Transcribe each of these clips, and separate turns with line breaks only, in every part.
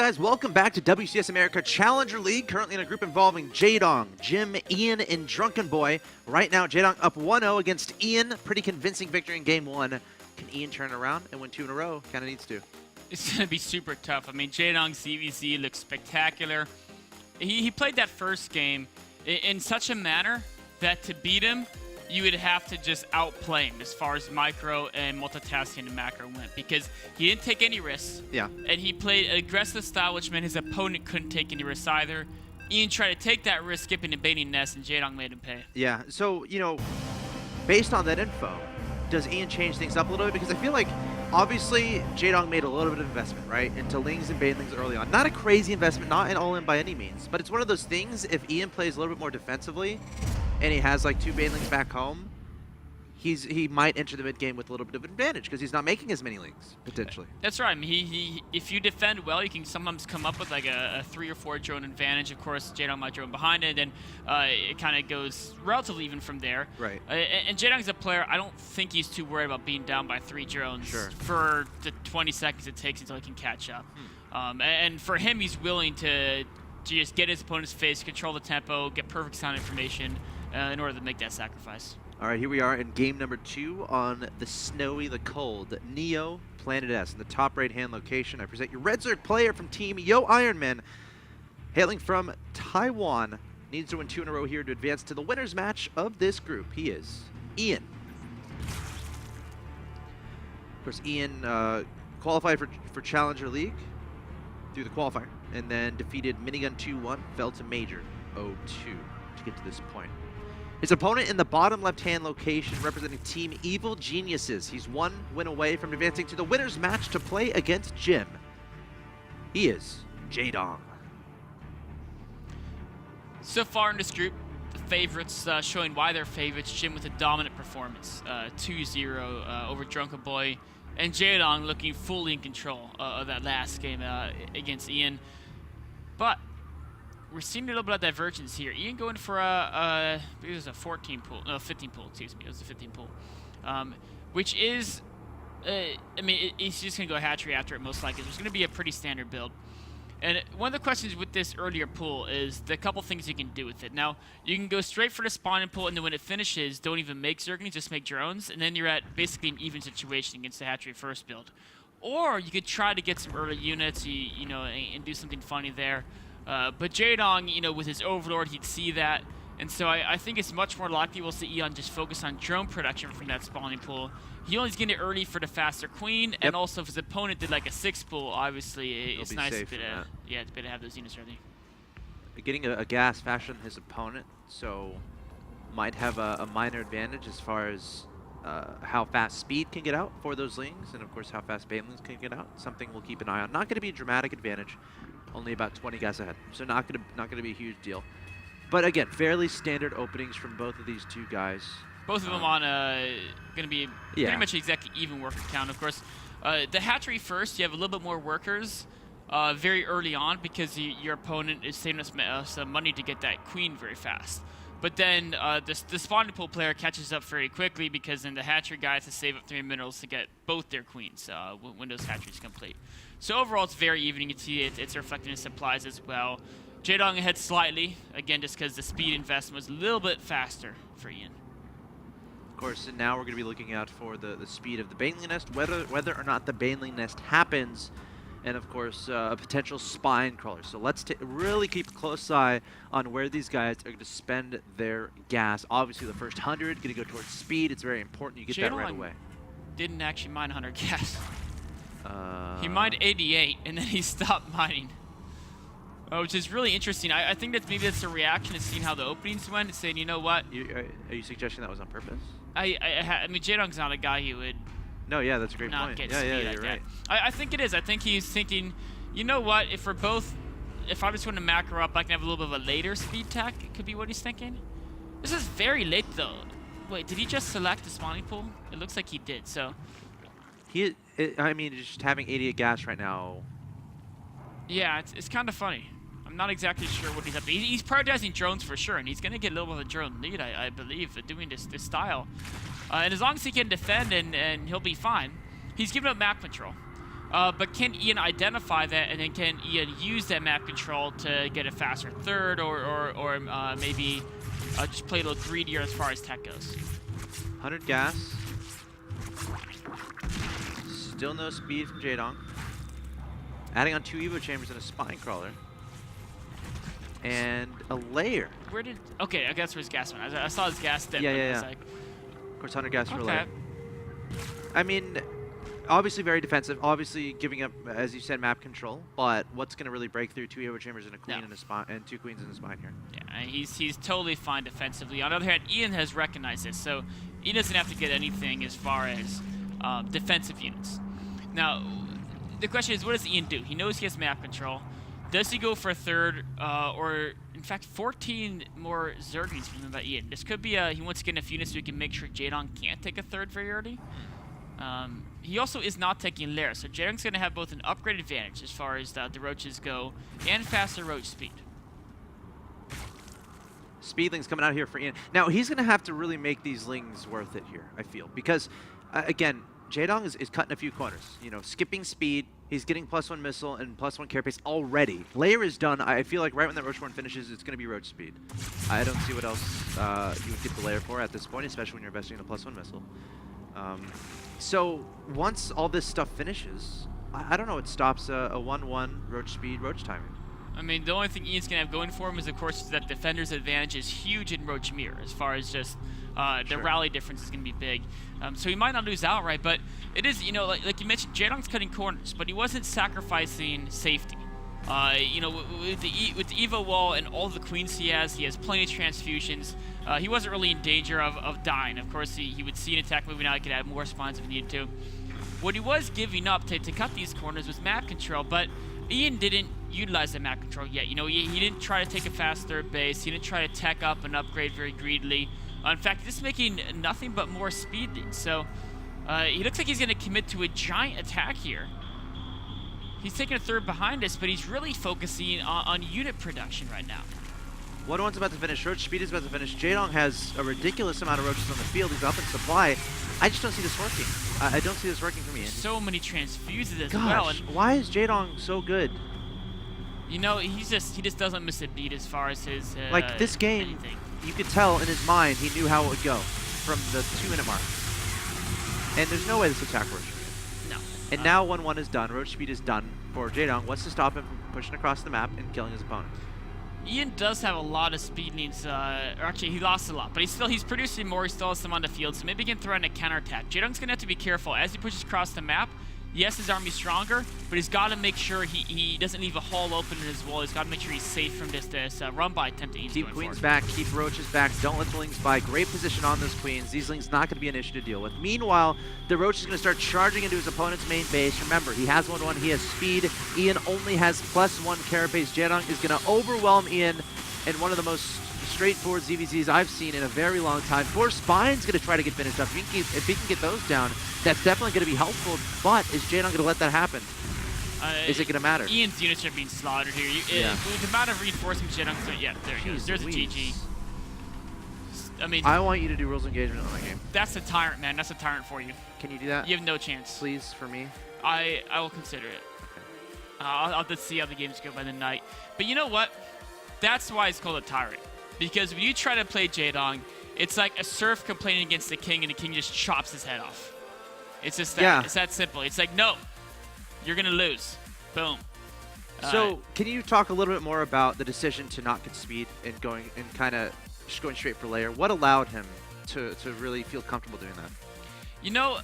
guys? Welcome back to WCS America Challenger League, currently in a group involving Jaedong, Jim, Ian, and Drunken Boy. Right now, Jaedong up 1-0 against Ian. Pretty convincing victory in game one. Can Ian turn around and win 2 in a row? Kind of needs to.
It's going to be super tough. I mean, Jaedong's CVC looks spectacular. He played that first game in such a manner that to beat him, you would have to just outplay him as far as micro and multitasking and macro went, because he didn't take any risks.
Yeah.
And he played an aggressive style, which meant his opponent couldn't take any risks either. Ian tried to take that risk, skipping and baiting nest, and Jaedong made him pay.
Yeah, so, you know, based on that info, does Ian change things up a little bit? Because I feel like, obviously, Jaedong made a little bit of investment, right, into Lings and Banelings early on. Not a crazy investment, not an all-in by any means, but it's one of those things, if Ian plays a little bit more defensively, and he has like 2 Banelings back home, he might enter the mid game with a little bit of advantage because he's not making as many Lings, potentially.
That's right. I mean, if you defend well, you can sometimes come up with like a 3 or 4 drone advantage. Of course, Jaedong might drone behind it, and it kind of goes relatively even from there.
Right.
And Jaedong's a player, I don't think he's too worried about being down by 3 drones for the 20 seconds it takes until he can catch up. And for him, he's willing to just get his opponent's face, control the tempo, get perfect sound information in order to make that sacrifice.
All right, here we are in game number 2 on the snowy, the cold Neo Planet S. In the top right-hand location, I present your Red Zerg player from Team Yo Ironman, hailing from Taiwan. Needs to win 2 in a row here to advance to the winner's match of this group. He is Ian. Of course, Ian qualified for Challenger League through the qualifier, and then defeated Minigun 2-1, fell to Major 0-2 to get to this point. His opponent in the bottom left-hand location, representing Team Evil Geniuses. He's 1 win away from advancing to the winner's match to play against Jim. He is Jaedong.
So far in this group, the favorites showing why they're favorites. Jim with a dominant performance, 2-0 over Drunken Boy, and Jaedong looking fully in control of that last game against Ian. But we're seeing a little bit of divergence here. Ian going for I think it was a 15 pool, excuse me. It was a 15 pool, which is, I mean, he's just going to go hatchery after it most likely. There's going to be a pretty standard build. And one of the questions with this earlier pool is the couple things you can do with it. Now, you can go straight for the spawning pool, and then when it finishes, don't even make Zerglings, just make drones, and then you're at basically an even situation against the hatchery first build. Or you could try to get some early units, you know, and do something funny there. But Jaedong, you know, with his Overlord, he'd see that. And so I think it's much more likely we'll see Ian just focus on drone production from that spawning pool. He only's getting it early for the faster queen, and also if his opponent did like a 6 pool, obviously it's nice to have those units early.
Getting a gas faster than his opponent, so might have a minor advantage as far as how fast speed can get out for those Lings, and of course how fast Banelings can get out. Something we'll keep an eye on. Not going to be a dramatic advantage. Only about 20 gas ahead, so not gonna be a huge deal. But again, fairly standard openings from both of these 2 guys.
Both of them on gonna be pretty much exactly even worker count. Of course, the hatchery first, you have a little bit more workers very early on because your opponent is saving us some money to get that queen very fast. But then the spawning pool player catches up very quickly because then the hatchery guy has to save up 3 minerals to get both their queens when those hatcheries complete. So overall, it's very even. You can see it's reflected in supplies as well. Jaedong ahead slightly, again, just because the speed investment was a little bit faster for Ian.
Of course, and now we're going to be looking out for the speed of the Baneling Nest, whether or not the Baneling Nest happens, and of course, a potential spine crawler. So let's really keep a close eye on where these guys are going to spend their gas. Obviously, the first 100 going to go towards speed. It's very important you get that right away.
Didn't actually mine 100 gas. He mined 88, and then he stopped mining. Which is really interesting. I think that maybe that's a reaction to seeing how the openings went and saying, you know what?
Are you suggesting that was on purpose?
I mean, Jaedong's not a guy who would
No, yeah, that's a great point.
Yeah, you're right. I think it is. I think he's thinking, you know what? If I just want to macro up, I can have a little bit of a later speed tech. It could be what he's thinking. This is very late, though. Wait, did he just select the spawning pool? It looks like he did, so.
I mean, just having 88 gas right now.
Yeah, it's kind of funny. I'm not exactly sure what he's up to. He's prioritizing drones for sure, and he's going to get a little bit of a drone lead, I believe, doing this style. And as long as he can defend, and he'll be fine. He's giving up map control. But can Ian identify that, and then can Ian use that map control to get a faster third, or maybe just play a little greedier as far as tech goes?
100 gas. Still no speed from Jaedong. Adding on 2 Evo chambers and a spine crawler. And a layer.
Where did... Okay, I guess where his gas went. I saw his gas dip.
Yeah.
Like,
Of course, 100 gas for
okay.
layer. I mean, obviously very defensive. Obviously giving up, as you said, map control. But what's going to really break through 2 Evo chambers and a queen and a spine, and 2 queens in the spine here?
Yeah, he's totally fine defensively. On the other hand, Ian has recognized this, so Ian doesn't have to get anything as far as defensive units. Now, the question is, what does Ian do? He knows he has map control. Does he go for a third, or in fact, 14 more Zerglings from him by Ian? This could be he wants to get enough units so he can make sure Jaedong can't take a third very early. He also is not taking Lair, so Jaedong's going to have both an upgrade advantage as far as the roaches go, and faster roach speed.
Speedling's coming out here for Ian. Now, he's going to have to really make these lings worth it here, I feel. Because, again, Jaedong is cutting a few corners. You know, skipping speed. He's getting +1 missile and +1 carapace already. Layer is done. I feel like right when that Roach Horn finishes, it's going to be Roach speed. I don't see what else you would get the Layer for at this point, especially when you're investing in a +1 missile. So once all this stuff finishes, I don't know what stops a 1-1 Roach speed, Roach timing.
I mean, the only thing Ian's going to have going for him is, of course, that Defender's advantage is huge in Roach Mirror, as far as just the rally difference is going to be big. So he might not lose outright, but it is, you know, like you mentioned, Jaedong's cutting corners, but he wasn't sacrificing safety. You know, with the Evo wall and all the queens he has plenty of transfusions. He wasn't really in danger of dying. Of course, he would see an attack moving out, he could add more spawns if he needed to. What he was giving up to cut these corners was map control, but Ian didn't utilize that map control yet. You know, he didn't try to take a fast third base. He didn't try to tech up and upgrade very greedily. In fact, just making nothing but more speed. So he looks like he's going to commit to a giant attack here. He's taking a third behind us, but he's really focusing on unit production right now.
1-1's about to finish. Roach speed is about to finish. Jaedong has a ridiculous amount of roaches on the field. He's up in supply. I just don't see this working. I don't see this working for me.
So many transfuses as
Gosh,
well. And
why is Jaedong so good?
you know, he just doesn't miss a beat as far as his
like this game,
anything.
you could tell in his mind he knew how it would go from the 2-minute mark. And there's no way this attack works for you.
No.
And now 1-1 is done. Roach speed is done for Jaedong. What's to stop him from pushing across the map and killing his opponent?
Ian does have a lot of speed needs, or actually he lost a lot, but he's producing more, he still has some on the field, so maybe he can throw in a counterattack. Jaedong's gonna have to be careful as he pushes across the map. Yes, his army's stronger, but he's got to make sure he doesn't leave a hole open in his wall. He's got to make sure he's safe from this run-by attempt that he's
Keep
going
queens
for.
back, keep roaches back, don't let the lings by. Great position on those queens. These lings not going to be an issue to deal with. Meanwhile, the roach is going to start charging into his opponent's main base. Remember, he has 1-1, he has speed. Ian only has +1 carapace. Jaedong is going to overwhelm Ian in one of the most straightforward ZVZs I've seen in a very long time. 4 Spine's going to try to get finished up. If he can get those down, that's definitely going to be helpful, but is Jaedong going to let that happen? Is it going to matter?
Ian's units are being slaughtered here. With the amount of reinforcements Jaedong's doing, yeah, there he goes. There's a GG. I mean,
I want you to do rules engagement on that game.
That's a tyrant, man. That's a tyrant for you.
Can you do that?
You have no chance.
Please, for me?
I will consider it.
Okay.
I'll just see how the games go by the night. But you know what? That's why it's called a tyrant. Because when you try to play Jaedong, it's like a serf complaining against the king, and the king just chops his head off. It's just that. Yeah. It's that simple. It's like, no, you're going to lose. Boom.
So can you talk a little bit more about the decision to not get speed and kind of just going straight for layer? What allowed him to really feel comfortable doing that?
You know,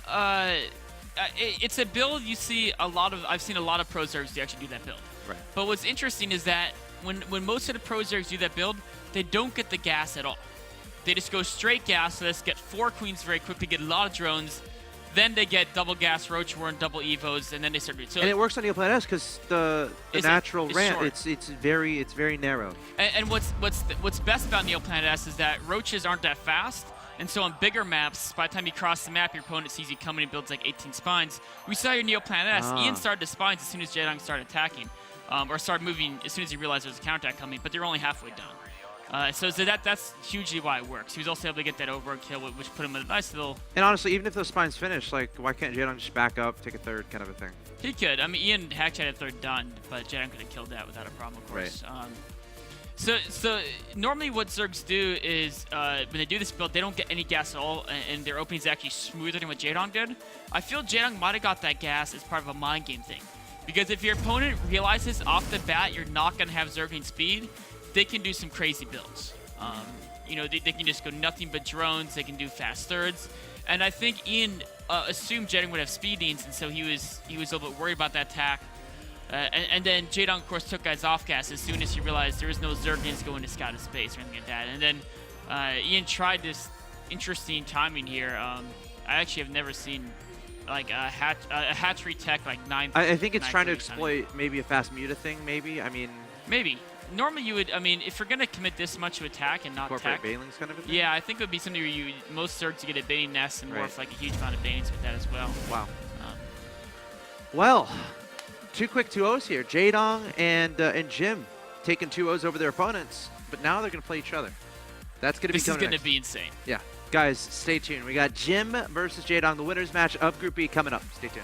it's a build you see a lot of. I've seen a lot of pro Zergs do actually do that build.
Right.
But what's interesting is that when most of the pro Zergs do that build, they don't get the gas at all. They just go straight gas, so let's get 4 queens very quickly, get a lot of drones, then they get double gas, Roach Warren, double Evos, and then they start doing so.
And it works on Neoplanet S because the natural ramp, it's very narrow.
And what's best about Neoplanet S is that Roaches aren't that fast, and so on bigger maps, by the time you cross the map, your opponent sees you coming and builds like 18 spines. We saw your Neoplanet S. Ian started the spines as soon as Jaedong started attacking, or started moving as soon as he realized there was a counterattack coming, but they're only halfway done. So that's hugely why it works. He was also able to get that overworld kill, which put him in a nice little...
And honestly, even if those spines finish, like, why can't Jaedong just back up, take a third kind of a thing?
He could. I mean, Ian Hatch had a third done, but Jaedong could have killed that without a problem, of course.
Right.
So normally what Zergs do is when they do this build, they don't get any gas at all, and their opening is actually smoother than what Jaedong did. I feel Jaedong might have got that gas as part of a mind game thing. Because if your opponent realizes off the bat you're not going to have Zergling speed, they can do some crazy builds. You know, they can just go nothing but drones, they can do fast thirds. And I think Ian assumed Jaedong would have speed needs, and so he was a little bit worried about that attack. And then Jaedong, of course, took guys off gas as soon as he realized there was no Zerglings going to scout his space or anything like that. And then Ian tried this interesting timing here. I actually have never seen like a hatchery tech like 9.
I think it's trying to exploit maybe a fast muta thing, maybe. I mean...
Maybe. Normally you would, I mean, if you're going to commit this much to attack and not tech...
Banelings kind of a thing?
Yeah, I think it would be something where most Zergs to get a baiting nest and morph like a huge amount of banings with that as well.
Wow. Well, 2 quick 2-0s here. Jaedong and Jim taking 2-0s over their opponents, but now they're going to play each other. That's going to be coming
This is going to be insane.
Yeah. Guys, stay tuned. We got Jim versus Jaedong, the winners match of Group B coming up. Stay tuned.